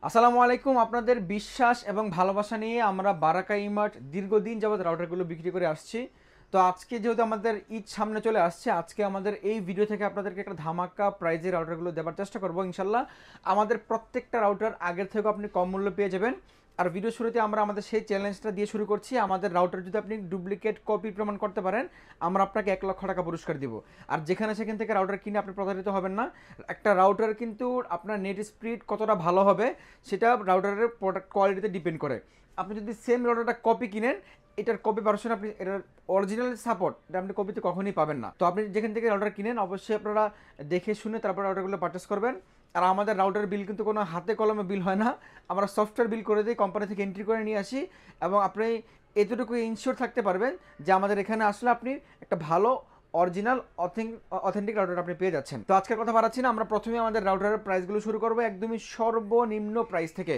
আসসালামু আলাইকুম। আপনাদের বিশ্বাস এবং ভালোবাসা নিয়ে আমরা বারাকা ইমার্ট দীর্ঘদিন যাবত রাউটারগুলো বিক্রি করে আসছি। তো আজকে যেহেতু আমাদের ঈদ সামনে চলে আসছে, আজকে আমাদের এই ভিডিও থেকে আপনাদেরকে একটা ধামাকা প্রাইজের রাউটারগুলো দেওয়ার চেষ্টা করবো ইনশাল্লাহ। আমাদের প্রত্যেকটা রাউটার আগের থেকেও আপনি কম মূল্য পেয়ে যাবেন। আর ভিডিও শুরুতে আমরা আমাদের সেই চ্যালেঞ্জটা দিয়ে শুরু করছি। আমাদের রাউটার যদি আপনি ডুপ্লিকেট কপি প্রমাণ করতে পারেন, আমরা আপনাকে 1,00,000 টাকা পুরস্কার দিব। আর যেখানে সেখান থেকে রাউটার কিনে আপনি প্রতারিত হবেন না। একটা রাউটার কিন্তু আপনার নেট স্পিড কতটা ভালো হবে সেটা রাউটারের প্রোডাক্ট কোয়ালিটিতে ডিপেন্ড করে। আপনি যদি সেম রাউটারটা কপি কিনেন, এটার কপি ভার্সন আপনি এটার অরিজিনাল সাপোর্ট এটা আপনি কপিতে কখনোই পাবেন না। তো আপনি যেখান থেকে রাউটার কিনেন অবশ্যই আপনারা দেখে শুনে তারপর রাউটারগুলো পারচেস করবেন। আর আমাদের রাউটার বিল কিন্তু কোনো হাতে কলমে বিল হয় না, আমরা সফটওয়্যার বিল করে দিই, কোম্পানি থেকে এন্ট্রি করে নিয়ে আসি। এবং আপনি এতটুকু ইনশিওর থাকতে পারবেন যে আমাদের এখানে আসলে আপনি একটা ভালো অরিজিনাল অথেন্টিক রাউটার আপনি পেয়ে যাচ্ছেন। তো আজকের কথা বাড়াচ্ছি না, আমরা প্রথমে আমাদের রাউটারের প্রাইসগুলো শুরু করবো একদমই সর্বনিম্ন প্রাইস থেকে।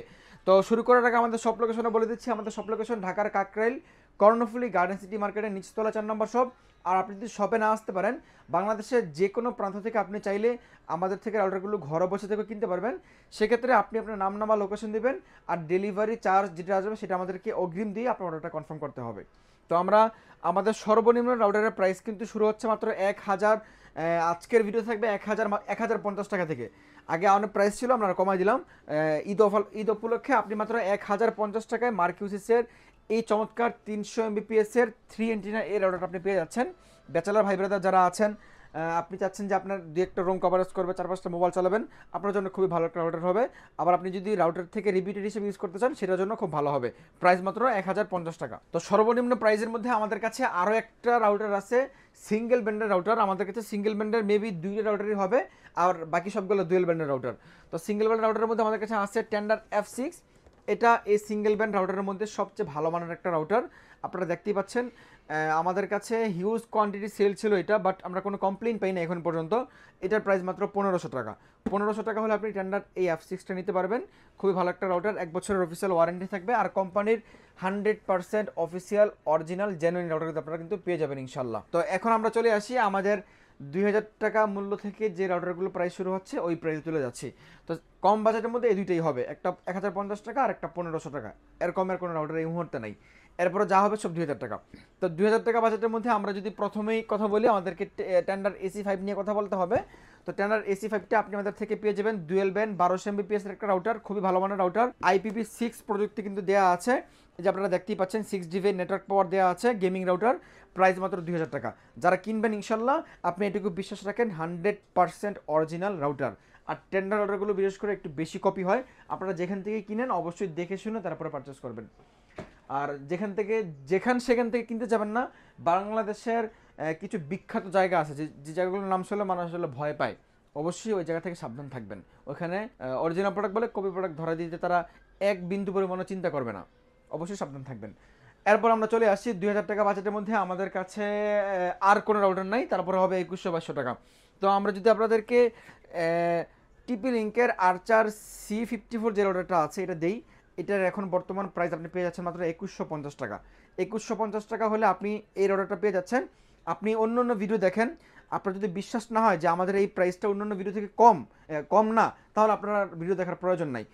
তো শুরু করার আগে আমাদের সব লোকেশনে বলে দিচ্ছি। আমাদের সব লোকেশন ঢাকার কাকরাইল কর্ণফুলি গার্ডেন সিটি মার্কেটের নিচতলা 4 নম্বর শপ। আর আপনি যদি শপে না আসতে পারেন, বাংলাদেশের যে কোনো প্রান্ত থেকে আপনি চাইলে আমাদের থেকে রাউটারগুলো ঘরে বসে থেকে কিনতে পারবেন। সেক্ষেত্রে আপনি আপনার নাম নাম্বার লোকেশন দেবেন, আর ডেলিভারি চার্জ যেটা আসবে সেটা আমাদেরকে অগ্রিম দিয়ে আপনার অর্ডারটা কনফার্ম করতে হবে। তো আমরা আমাদের সর্বনিম্ন রাউটারের প্রাইস কিন্তু শুরু হচ্ছে মাত্র 1,000। আজকের ভিডিও থাকবে 1,050 টাকা থেকে। আগে অনেক প্রাইস ছিল, আমরা কমাই দিলাম। ঈদ উপলক্ষে আপনি মাত্র 1,050 টাকায় মার্কিউসিসের এই চমৎকার 300 Mbps-এর 3 এর রাউটার আপনি পেয়ে যাচ্ছেন। ব্যাচেলার ভাই ব্রাদার যারা আছেন, আপনি চাচ্ছেন যে আপনার দু একটা রুম কভারেজ করবে, 4-5টা মোবাইল চালাবেন, আপনার জন্য খুবই ভালো একটা রাউটার হবে। আবার আপনি যদি রাউটার থেকে রিপিটেড হিসেবে ইউজ করতে চান সেটার জন্য খুব ভালো হবে। প্রাইস মাত্র 1,050 টাকা। তো সর্বনিম্ন প্রাইসের মধ্যে আমাদের কাছে আরও একটা রাউটার আছে, সিঙ্গেল ব্যান্ডের রাউটার। আমাদের কাছে সিঙ্গেল ব্যান্ডের মেবি 2টা রাউটারই হবে, আর বাকি সবগুলো ডুয়েল ব্যান্ডের রাউটার। তো সিঙ্গেল ব্যান্ড রাউটারের মধ্যে আমাদের কাছে আছে টেন্ডার F6। এটা এই সিঙ্গেল ব্যান্ড রাউটারের মধ্যে সবচেয়ে ভালো মানের একটা রাউটার। আপনারা দেখতেই পাচ্ছেন আমাদের কাছে হিউজ কোয়ান্টিটি সেল ছিল এটা, বাট আমরা কোনো কমপ্লেন পাই না এখন পর্যন্ত। এটার প্রাইস মাত্র 1,500 টাকা। 1,500 টাকা হলে আপনি টেন্ডার এই F6টা নিতে পারবেন। খুবই ভালো একটা রাউটার, 1 বছরের অফিসিয়াল ওয়ারেন্টি থাকবে, আর কোম্পানির 100% অফিসিয়াল অরিজিনাল জেনুইন রাউটার আপনারা কিন্তু পেয়ে যাবেন ইনশাল্লাহ। তো এখন আমরা চলে আসি আমাদের 2,000 টাকা মূল্য থেকে যে রাউটারগুলো প্রাইস শুরু হচ্ছে ওই প্রাইসে চলে যাচ্ছি। তো কম বাজেটের মধ্যে এই দুইটাই হবে, একটা 1,050 টাকা আর একটা 1,500 টাকা। এর কমের কোনো রাউটার এই মুহূর্তে নাই। এরপরে যা হবে সব 2,000 টাকা। তো 2,000 টাকা বাজেটের মধ্যে আমরা যদি প্রথমেই কথা বলি, আমাদেরকে টেন্ডার AC5 নিয়ে কথা বলতে হবে। তো টেন্ডার AC5টা আপনি আমাদের থেকে পেয়ে যাবেন ডুয়েল ব্যান্ড 1200 Mbps এর একটা রাউটার, খুবই ভালো মানের রাউটার। IPv6 প্রযুক্তি কিন্তু দেওয়া আছে, এই যে আপনারা দেখতেই পাচ্ছেন 6GB নেটওয়ার্ক পাওয়ার দেওয়া আছে, গেমিং রাউটার। প্রাইস মাত্র 2,000 টাকা। যারা কিনবেন ইনশাল্লাহ আপনি এটুকু বিশ্বাস রাখেন 100% অরিজিনাল রাউটার। আর টেন্ডার অর্ডারগুলো বিশেষ করে একটু বেশি কপি হয়, আপনারা যেখান থেকে কিনেন অবশ্যই দেখে শুনে তারপরে পারচেস করবেন। আর সেখান থেকে কিনতে যাবেন না। বাংলাদেশের কিছু বিখ্যাত জায়গা আছে যে জায়গাগুলোর নাম শুনলে মানুষ আসলে ভয় পায়, অবশ্যই ওই জায়গা থেকে সাবধান থাকবেন। ওখানে অরিজিনাল প্রোডাক্ট বলে কপি প্রোডাক্ট ধরা দিতে তারা এক বিন্দু পরিমাণও চিন্তা করবে না, অবশ্যই সাবধান থাকবেন। এরপর আমরা চলে আসছি 2,000 টাকা বাজেটের মধ্যে আমাদের কাছে আর কোনো রাউটার নাই, তারপরে হবে 2,100-2,200 টাকা। তো আমরা যদি আপনাদেরকে টিপি লিঙ্কের আর্চার C54 যে রাউটারটা আছে এটা দেই, এটার এখন বর্তমান প্রাইস আপনি পেয়ে যাচ্ছেন মাত্র 2,150 টাকা। 2,150 টাকা হলে আপনি এই অর্ডারটা পেয়ে যাচ্ছেন। আপনি অন্য অন্য ভিডিও দেখেন, আপনার যদি বিশ্বাস না হয় যে আমাদের এই প্রাইসটা অন্য অন্য ভিডিও থেকে কম না, তাহলে আপনার ভিডিও দেখার প্রয়োজন নাই।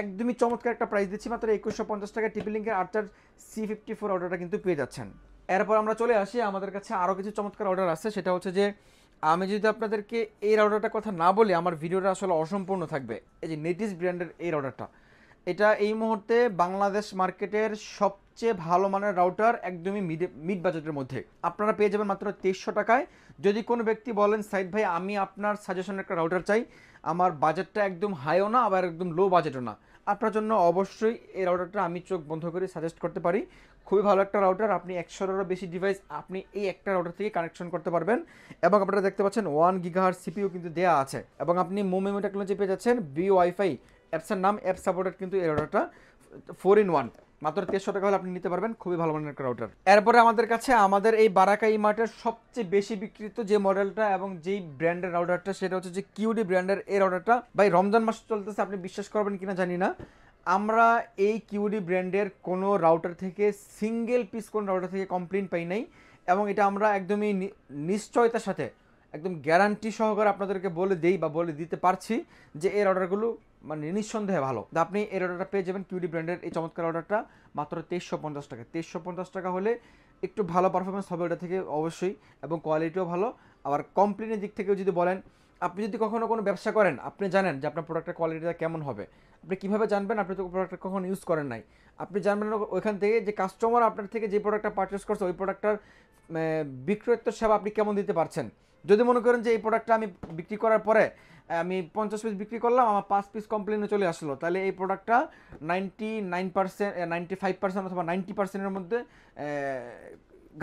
একদমই চমৎকার একটা প্রাইস দিচ্ছি, মাত্র 2,150 টাকা টিপি লিঙ্কের আর্চার C54 অর্ডারটা কিন্তু পেয়ে যাচ্ছেন। এরপর আমরা চলে আসি, আমাদের কাছে আরও কিছু চমৎকার অর্ডার আছে। সেটা হচ্ছে যে আমি যদি আপনাদেরকে এই রাউটারটার কথা না বলি আমার ভিডিওটা আসলে অসম্পূর্ণ থাকবে। এই যে নেটিস ব্র্যান্ডের এই রাউটারটা, এটা এই মুহূর্তে বাংলাদেশ মার্কেটের সবচেয়ে ভালো মানের রাউটার, একদমই মিড বাজেটের মধ্যে আপনারা পেয়ে যাবেন মাত্র 2,300 টাকায়। যদি কোনো ব্যক্তি বলেন সাইদ ভাই আমি আপনার সাজেশনের একটা রাউটার চাই, আমার বাজেটটা একদম হাইও না আবার একদম লো বাজেটও না, আপনার জন্য অবশ্যই এই রাউটারটা আমি চোখ বন্ধ করে সাজেস্ট করতে পারি। খুবই ভালো একটা রাউটার, আপনি 100-এরও বেশি ডিভাইস আপনি এই একটা রাউটার থেকে কানেকশন করতে পারবেন। এবং আপনারা দেখতে পাচ্ছেন 1 GHz CPU কিন্তু দেওয়া আছে, এবং আপনি মোমেমো টেকনোলজি পেয়ে যাচ্ছেন BeWi-Fi অ্যাপসের নাম অ্যাপ সাপোর্টেড কিন্তু এই রাউটারটা 4-in-1। মাত্র 300 টাকা হলে আপনি নিতে পারবেন, খুবই ভালো মানের একটা রাউটার। এরপরে আমাদের কাছে আমাদের এই বারাকা ইমার্টের সবচেয়ে বেশি বিক্রিত যে মডেলটা এবং যেই ব্র্যান্ডের রাউটারটা সেটা হচ্ছে যে QD ব্র্যান্ডের এই রাউটারটা। ভাই রমজান মাস চলতেছে, আপনি বিশ্বাস করবেন কিনা জানি না, আমরা এই QD ব্র্যান্ডের কোনো রাউটার থেকে সিঙ্গেল পিস কোন রাউটার থেকে কমপ্লেন পাই নাই। এবং এটা আমরা একদমই নিশ্চয়তার সাথে একদম গ্যারান্টি সহকারে আপনাদেরকে বলে দিই বা বলে দিতে পারছি যে এই রাউটারগুলো মানে নিঃসন্দেহে ভালো। তো আপনি এই রাউটারটা পেয়ে যাবেন কিউডি ব্র্যান্ডের এই চমৎকার রাউটারটা মাত্র 2350 টাকা। 2350 টাকা হলে একটু ভালো পারফরমেন্স হবে ওটা থেকে অবশ্যই, এবং কোয়ালিটিও ভালো। আবার কমপ্লেনের দিক থেকেও যদি বলেন, আপনি যদি কখনো কোনো ব্যবসা করেন, আপনি জানেন যে আপনার প্রোডাক্টের কোয়ালিটিটা কেমন হবে। আপনি কীভাবে জানবেন? আপনি তো প্রোডাক্টটা কখনো ইউজ করেন নাই। আপনি জানবেন ওইখান থেকে যে কাস্টমার আপনার থেকে যে প্রোডাক্টটা পারচেস করছে ওই প্রোডাক্টটার বিক্রয়োত্তর সেবা আপনি কেমন দিতে পারছেন। যদি মনে করেন যে এই প্রোডাক্টটা আমি বিক্রি করার পরে আমি 50 পিস বিক্রি করলাম, আমার 5 পিস কমপ্লেনে চলে আসলো, তাহলে এই প্রোডাক্টটা 99%, 95% অথবা 90%-এর মধ্যে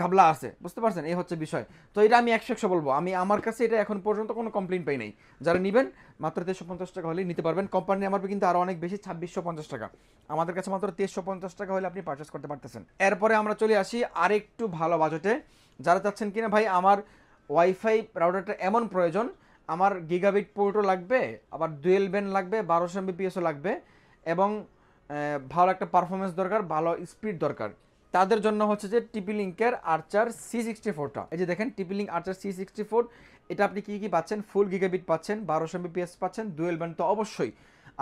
ঘাবলা আছে, বুঝতে পারছেন? এই হচ্ছে বিষয়। তো এটা আমি 100 বলবো, আমি আমার কাছে এটা এখন পর্যন্ত কোনো কমপ্লেন পাই নাই। যারা নেবেন মাত্র 2350 টাকা হলেই নিতে পারবেন। কোম্পানি আমার কিন্তু আরও অনেক বেশি, 2650 টাকা। আমাদের কাছে মাত্র 2350 টাকা হলে আপনি পারচেস করতে পারতেছেন। এরপরে আমরা চলে আসি আরেকটু ভালো বাজেটে। যারা চাচ্ছেন কিনা ভাই আমার ওয়াইফাই রাউটারটা এমন প্রয়োজন, আমার গিগাবিট পোর্টও লাগবে, আবার ডুয়েল ব্যান্ড লাগবে, 1200 এমবিপিএসও লাগবে, এবং ভালো একটা পারফরমেন্স দরকার, ভালো স্পিড দরকার, তাদের জন্য হচ্ছে যে টিপি লিঙ্কের আর্চার C64টা। এই যে দেখেন টিপি লিঙ্ক আর্চার C64, এটা আপনি কী কী পাচ্ছেন? ফুল গিগাবিট পাচ্ছেন, 1200 এমবিপিএস পাচ্ছেন, ডুয়েল ব্যান্ড তো অবশ্যই,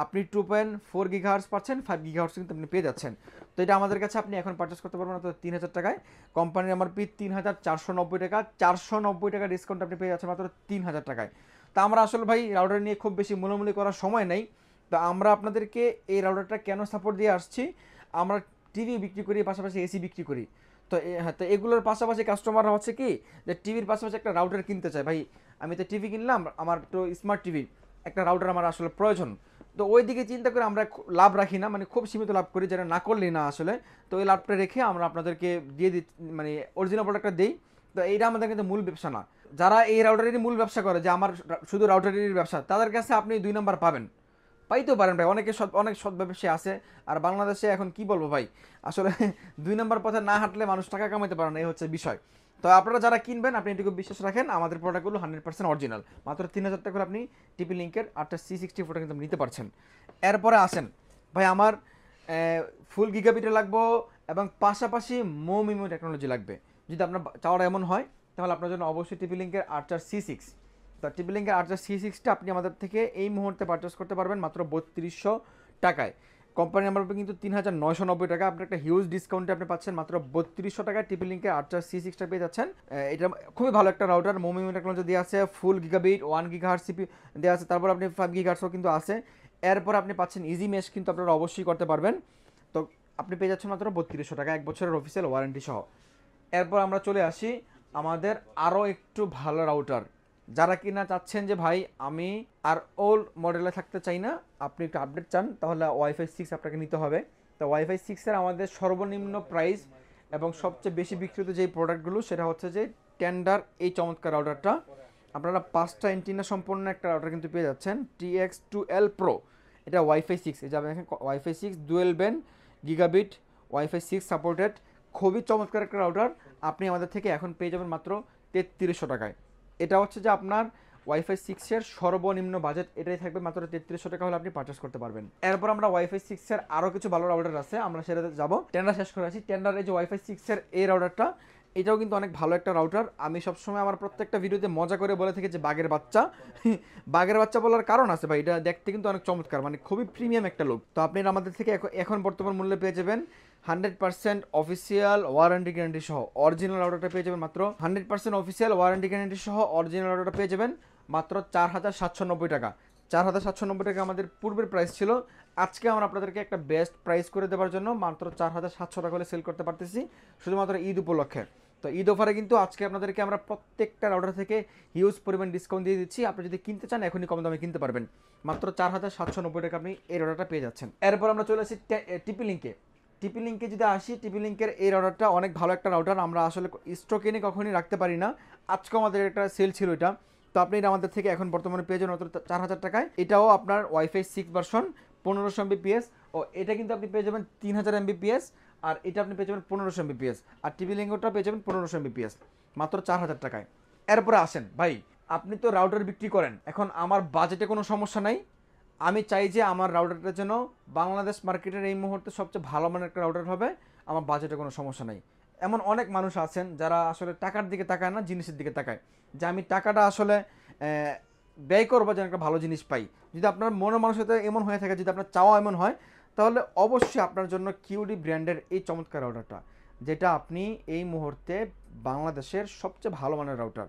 আপনি 2.4 গিগাহার্টজ পাচ্ছেন, 5 গিগাহার্টজ কিন্তু আপনি পেয়ে যাচ্ছেন। তো এটা আমাদের কাছে আপনি এখন পারচেস করতে পারবেন মাত্র 3000 টাকায়। কোম্পানির এমআরপি 3490 টাকা, 490 টাকা ডিসকাউন্ট আপনি পেয়ে যাচ্ছেন মাত্র 3000 টাকায়। তা আমরা আসলে ভাই রাউটার নিয়ে খুব বেশি মূলামূলি করার সময় নেই। তো আমরা আপনাদেরকে এই রাউটারটা কেন সাপোর্ট দিয়ে আসছি, আমরা টিভি বিক্রি করি, পাশাপাশি এসি বিক্রি করি। তো হ্যাঁ, তো এগুলোর পাশাপাশি কাস্টমাররা হচ্ছে কি যে টিভির পাশাপাশি একটা রাউটার কিনতে চায়। ভাই আমি তো টিভি কিনলাম, আমার তো স্মার্ট টিভি, একটা রাউটার আমার আসলে প্রয়োজন। তো ওই দিকে চিন্তা করে আমরা লাভ রাখি না, মানে খুব সীমিত লাভ করি, যেটা না করলেই না আসলে। তো ওই লাভটা রেখে আমরা আপনাদেরকে দিয়ে দিই, মানে অরিজিনাল প্রোডাক্টটা দিই। তো এইটা আমাদের কিন্তু মূল ব্যবসা না। যারা এই রাউটারেরই মূল ব্যবসা করে, যে আমার শুধু রাউটারেরই ব্যবসা, তাদের কাছে আপনি 2 নাম্বার পাবেন, পাইতেও পারেন ভাই। অনেক সৎ ব্যবসায়ী আছে। আর বাংলাদেশে এখন কি বলবো ভাই, আসলে 2 নাম্বার পথে না হাঁটলে মানুষ টাকা কামাইতে পারে না, এই হচ্ছে বিষয়। তো আপনারা যারা কিনবেন, আপনি এটুকু বিশ্বাস রাখেন, আমাদের প্রোডাক্টগুলো 100% অরিজিনাল। মাত্র 3000 টাকা করে আপনি টিপি লিঙ্কের আর্চার C64 কিন্তু নিতে পারছেন। এরপরে আসেন ভাই, আমার ফুল গিগাবিটে লাগবো, এবং পাশাপাশি মিমো টেকনোলজি লাগবে। যদি আপনার চাওয়াটা এমন হয়, তাহলে আপনার জন্য অবশ্যই টিপি লিঙ্কের আর্চার C6। তো টিপি লিঙ্কের আর্চার C6টা আপনি আমাদের থেকে এই মুহূর্তে পারচেস করতে পারবেন মাত্র 3200 টাকায়। কোম্পানি নাম্বার কিন্তু 3990 টাকা। আপনি একটা হিউজ ডিসকাউন্টে আপনি পাচ্ছেন মাত্র 3200 টাকায় টিপি লিঙ্কের আর্চার C6টা পেয়ে যাচ্ছেন। এটা খুবই ভালো একটা রাউটার, মিমো টেকনোলজি দেওয়া আছে, ফুল গিগাবিট 1 গিগাহার্টজ সিপি দেওয়া আছে, তারপর আপনি 5 গিগাহার্টসও কিন্তু আছে। এরপর আপনি পাচ্ছেন ইজি মেশ, কিন্তু আপনারা অবশ্যই করতে পারবেন। তো আপনি পেয়ে যাচ্ছেন মাত্র 3200 টাকা, 1 বছরের অফিসিয়াল ওয়ারেন্টি সহ। এরপর আমরা চলে আসি আমাদের আরও একটু ভালো রাউটার। যারা কিনা চাচ্ছেন যে ভাই আমি আর ওল্ড মডেলে থাকতে চাই না, আপনি একটু আপডেট চান, তাহলে ওয়াইফাই 6 আপনাকে নিতে হবে। তো ওয়াইফাই 6-এর আমাদের সর্বনিম্ন প্রাইস এবং সবচেয়ে বেশি বিক্রিত যেই প্রোডাক্টগুলো, সেটা হচ্ছে যে টেন্ডার এই চমৎকার রাউটারটা। আপনারা 5টা এন্টিনা সম্পন্ন একটা রাউটার কিন্তু পেয়ে যাচ্ছেন, TX2L Pro। এটা ওয়াইফাই 6, এই যে আপনি দেখেন wifi 6 dual band gigabit wifi 6 supported, খুবই চমৎকার একটা রাউটার। আপনি আমাদের থেকে এখন পেয়ে যাবেন মাত্র 3300 টাকায়। এটা হচ্ছে যে আপনার ওয়াইফাই 6-এর সর্বনিম্ন বাজেট, এটাই থাকবে মাত্র 3300 টাকা হলে আপনি পারচেস করতে পারবেন। এরপর আমরা ওয়াইফাই 6-এর আরও কিছু ভালো রাউটার আছে, আমরা সেটাতে যাবো। টেন্ডার শেষ করে আছি। টেন্ডার এই যে ওয়াইফাই 6-এর এই রাউটারটা, এটাও কিন্তু অনেক ভালো একটা রাউটার। আমি সবসময় আমার প্রত্যেকটা ভিডিওতে মজা করে বলে থাকি যে বাঘের বাচ্চা। বাঘের বাচ্চা বলার কারণ আছে ভাই, এটা দেখতে কিন্তু অনেক চমৎকার, মানে খুবই প্রিমিয়াম একটা লুক। তো আপনি আমাদের থেকে এখন বর্তমান মূল্যে পেয়ে যাবেন 100% অফিসিয়াল ওয়ারেন্টি গ্যারান্টি সহ অরিজিনাল রাউটারটা পেয়ে যাবেন মাত্র 100% অফিসিয়াল ওয়ারেন্টি গ্যারান্টি সহ অরিজিনাল রাউটারটা পেয়ে যাবেন মাত্র 4790 টাকা। 4790 টাকা আমাদের পূর্বের প্রাইস ছিল। আজকে আমরা আপনাদেরকে একটা বেস্ট প্রাইস করে দেওয়ার জন্য মাত্র 4700 টাকা হলে সেল করতে পারতেছি, শুধুমাত্র ঈদ উপলক্ষে। তো ঈদ অফারে কিন্তু আজকে আপনাদেরকে আমরা প্রত্যেকটা রাউটার থেকে হিউজ পরিমাণ ডিসকাউন্ট দিয়ে দিচ্ছি। আপনি যদি কিনতে চান এখনই কম দামে কিনতে পারবেন, মাত্র 4790 টাকা আপনি এই রাউটারটা পেয়ে যাচ্ছেন। এরপর আমরা চলে আসি টিপি লিঙ্কে। টিপি লিঙ্কে যদি আসি, টিপি লিঙ্কের এই রাউটারটা অনেক ভালো একটা রাউটার, আমরা আসলে স্টক এনে কখনই রাখতে পারি না। আজকে আমাদের একটা সেল ছিল এটা, তো আপনি এটা আমাদের থেকে এখন বর্তমানে পেয়ে যাবেন মাত্র 4000 টাকায়। এটাও আপনার ওয়াইফাই 6 ভার্সন, 1500 এমবিপিএস, ও এটা কিন্তু আপনি পেয়ে যাবেন 3000 এমবিপিএস, আর এটা আপনি পেয়ে যাবেন 1500 এমবিপিএস, আর টিভি লিঙ্কটা পেয়ে যাবেন 1500 এমবিপিএস, মাত্র 4000 টাকায়। এরপরে আসেন ভাই, আপনি তো রাউটার বিক্রি করেন, এখন আমার বাজেটে কোনো সমস্যা নাই। আমি চাই যে আমার রাউটারটা যেন বাংলাদেশ মার্কেটের এই মুহূর্তে সবচেয়ে ভালো মানের একটা রাউটার হবে, আমার বাজেটে কোনো সমস্যা নাই। এমন অনেক মানুষ আছেন যারা আসলে টাকার দিকে তাকায় না, জিনিসের দিকে তাকায়, যে আমি টাকাটা আসলে ব্যয় করবো যেন একটা ভালো জিনিস পাই। যদি আপনার মনের মানসিকতা এমন হয়ে থাকে, যদি আপনার চাওয়া এমন হয়, তাহলে অবশ্যই আপনার জন্য কিউডি ব্র্যান্ডের এই চমৎকার রাউটারটা, যেটা আপনি এই মুহূর্তে বাংলাদেশের সবচেয়ে ভালো মানের রাউটার।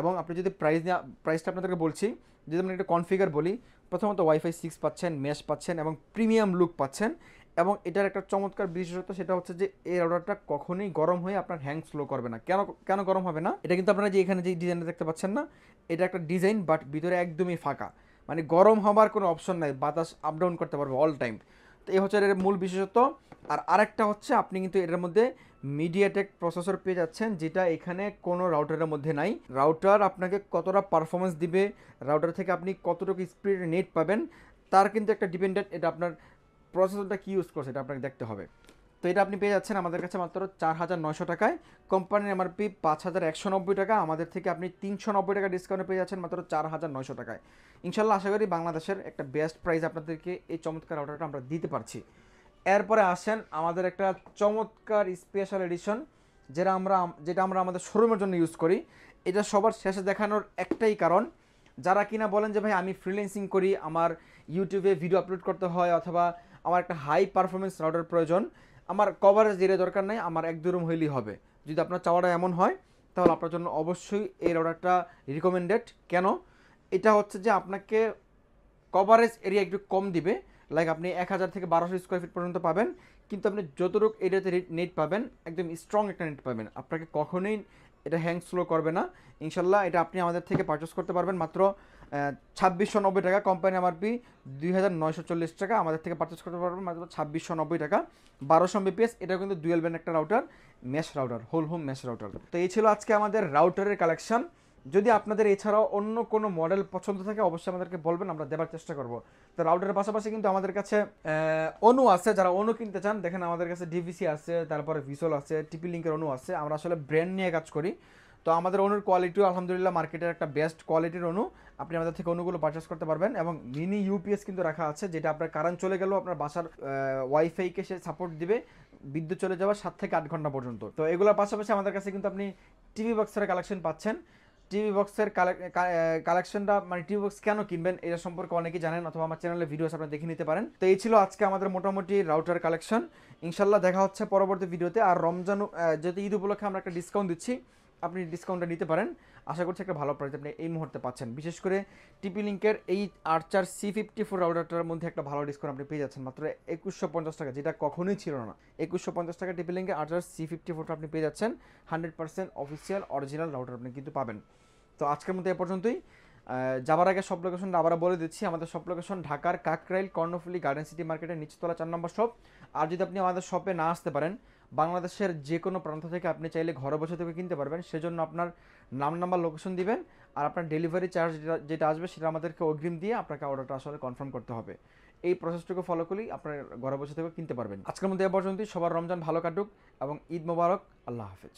এবং আপনি যদি প্রাইসটা আপনাদেরকে বলছি, যদি আমরা একটা কনফিগার বলি, প্রথমত ওয়াইফাই 6 পাচ্ছেন, মেশ পাচ্ছেন এবং প্রিমিয়াম লুক পাচ্ছেন। এবং এটার একটা চমৎকার বিশেষত্ব, সেটা হচ্ছে যে এই রাউটারটা কখনোই গরম হয়ে আপনার হ্যাং স্লো করবে না। কেন কেন গরম হবে না? এটা কিন্তু আপনারা যে এখানে যে ডিজাইনটা দেখতে পাচ্ছেন না, এটা একটা ডিজাইন, বাট ভিতরে একদমই ফাঁকা, মানে গরম হবার কোনো অপশন নাই, বাতাস আপ ডাউন করতে পারবে অল টাইম। তো এই হচ্ছে এর মূল বিশেষত্ব। আর আরেকটা হচ্ছে আপনি কিন্তু এটার মধ্যে মিডিয়াটেক প্রসেসর পেয়ে যাচ্ছেন, যেটা এখানে কোনো রাউটারের মধ্যে নাই। রাউটার আপনাকে কতটা পারফরমেন্স দিবে, রাউটার থেকে আপনি কতটুকু স্পিড নেট পাবেন, তার কিন্তু একটা ডিপেন্ডেন্ট, এটা আপনার প্রসেসরটা কী ইউজ করছে এটা আপনাকে দেখতে হবে। তো এটা আপনি পেয়ে যাচ্ছেন আমাদের কাছে মাত্র 4,900 টাকায়। কোম্পানির এমআরপি 5,190 টাকা, আমাদের থেকে আপনি 390 টাকা ডিসকাউন্টে পেয়ে যাচ্ছেন মাত্র 4,900 টাকায়। ইনশাল্লাহ আশা করি বাংলাদেশের একটা বেস্ট প্রাইস আপনাদেরকে এই চমৎকার অর্ডারটা আমরা দিতে পারছি। এরপরে আসেন আমাদের একটা চমৎকার স্পেশাল এডিশন, যেটা আমরা আমাদের শোরুমের জন্য ইউজ করি। এটা সবার শেষে দেখানোর একটাই কারণ, যারা কিনা বলেন যে ভাই আমি ফ্রিল্যান্সিং করি, আমার ইউটিউবে ভিডিও আপলোড করতে হয়, অথবা আমার একটা হাই পারফরমেন্স রাউটার প্রয়োজন, আমার কভারেজ দিয়ে দরকার নেই, আমার এক দুই রুম হইলেই হবে। যদি আপনার চাওয়াটা এমন হয়, তাহলে আপনার জন্য অবশ্যই এই রাউটারটা রিকমেন্ডেড। কেন? এটা হচ্ছে যে আপনাকে কভারেজ এরিয়া একটু কম দিবে, লাইক আপনি 1,000 থেকে 1,200 স্কোয়ার ফিট পর্যন্ত পাবেন, কিন্তু আপনি যতটুকু এরিয়াতে নেট পাবেন একদম স্ট্রং একটা নেট পাবেন, আপনাকে কখনোই এটা হ্যাং স্লো করবে না। ইনশাল্লাহ এটা আপনি আমাদের থেকে পারচেস করতে পারবেন মাত্র 2,690 টাকা। কোম্পানি এমআরপি 2,940 টাকা, আমাদের থেকে পারচেস করতে পারবেন মাত্র 2,690 টাকা। 1200 Mbps, এটা কিন্তু ডুয়েল ব্যান্ড একটা router, mesh router, whole home mesh router. তো এই ছিল আজকে আমাদের রাউটারের কালেকশন। যদি আপনাদের এছাড়াও অন্য কোনো মডেল পছন্দ থাকে, অবশ্যই আমাদেরকে বলবেন, আমরা দেওয়ার চেষ্টা করব। তো রাউটারের পাশাপাশি কিন্তু আমাদের কাছে অনু আছে, যারা অনু কিনতে চান দেখেন আমাদের কাছে ডিভিসি আছে, তারপরে ভিসোল আছে, টিপি লিঙ্কের অনু আছে। আমরা আসলে ব্র্যান্ড নিয়ে কাজ করি, তো আমাদের অনুর কোয়ালিটিও আলহামদুলিল্লাহ মার্কেটের একটা বেস্ট কোয়ালিটির অনু। আপনি আমাদের থেকে অনুগুলো পারচেস করতে পারবেন। এবং মিনি ইউপিএস কিন্তু রাখা আছে, যেটা আপনার কারেন্ট চলে গেলেও আপনার বাসার ওয়াইফাইকে সে সাপোর্ট দিবে, বিদ্যুৎ চলে যাওয়ার 7 থেকে 8 ঘন্টা পর্যন্ত। তো এগুলোর পাশাপাশি আমাদের কাছে কিন্তু আপনি টিভি বক্সের কালেকশন পাচ্ছেন। টিভি বক্সের কালেকশনটা, মানে টিভি বক্স কেন কিনবেন এটা সম্পর্কে অনেকেই জানেন, অথবা আমার চ্যানেলে ভিডিওস আপনারা দেখে নিতে পারেন। তো এই ছিল আজকে আমাদের মোটামুটি রাউটার কালেকশন। ইনশাল্লাহ দেখা হচ্ছে পরবর্তী ভিডিওতে। আর রমজান যেহেতু ঈদ উপলক্ষে আমরা একটা ডিসকাউন্ট দিচ্ছি, আপনি ডিসকাউন্টটা নিতে পারেন। আশা করছি একটা ভালো প্রাইস আপনি এই মুহূর্তে পাচ্ছেন। বিশেষ করে টিপি লিঙ্কের এই আর্চার C54 রাউটারটার মধ্যে একটা ভালো ডিসকাউন্ট আপনি পেয়ে যাচ্ছেন মাত্র 2,150 টাকা, যেটা কখনোই ছিল না। 2,150 টাকা টিপি লিঙ্কের আর্চার C54 আপনি পেয়ে যাচ্ছেন। 100% অফিসিয়াল অরিজিনাল রাউটার আপনি কিন্তু পাবেন। তো আজকের মধ্যে এ পর্যন্তই। যাবার আগে সব লোকেশনটা আবার বলে দিচ্ছি। আমাদের সব লোকেশন ঢাকার কাকরাইল কর্ণফুলি গার্ডেন সিটি মার্কেটের নিচতলা 4 নম্বর শপ। আর যদি আপনি আমাদের শপে না আসতে পারেন, বাংলাদেশের যে কোনো প্রান্ত থেকে আপনি চাইলে ঘরে বসে থেকে কিনতে পারবেন। সেজন্য আপনার নাম নাম্বার লোকেশন দিবেন, আর আপনার ডেলিভারি চার্জ যেটা আসবে সেটা আমাদেরকে অগ্রিম দিয়ে আপনাকে অর্ডারটা আসলে কনফার্ম করতে হবে। এই প্রসেসটুকু ফলো করলেই আপনার ঘরে বসে থেকে কিনতে পারবেন। আজকের মধ্যে এ পর্যন্তই। সবার রমজান ভালো কাটুক এবং ঈদ মোবারক। আল্লাহ হাফেজ।